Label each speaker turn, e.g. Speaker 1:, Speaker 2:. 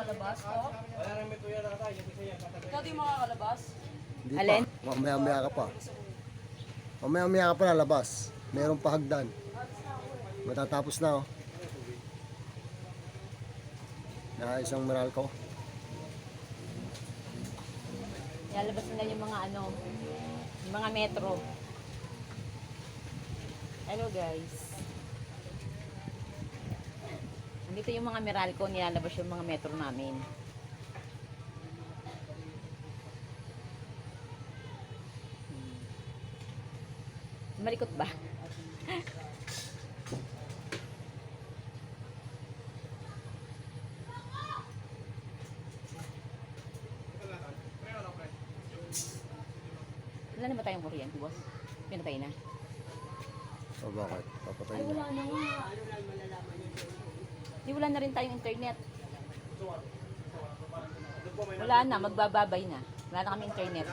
Speaker 1: makakalabas ko? Ikaw di makakalabas?
Speaker 2: Hindi
Speaker 3: Alin?
Speaker 2: pa. Mamaya-maya ka pa. Mamaya-maya ka pa lalabas. Merong pahagdan. Matatapos na, oh. Na isang Meralco.
Speaker 3: Lalabas nila yung mga ano, yung mga metro. Hello guys. Dito yung mga Meralco, nilalabas yung mga metro namin. Malikot ba? Wala na ba tayong kuryente, boss? Pinatay na.
Speaker 2: O bakit? Papatay
Speaker 3: Ay,
Speaker 2: na.
Speaker 3: wala na nga. Di wala na rin tayong internet. Wala na, magbababay na. Wala na kami internet.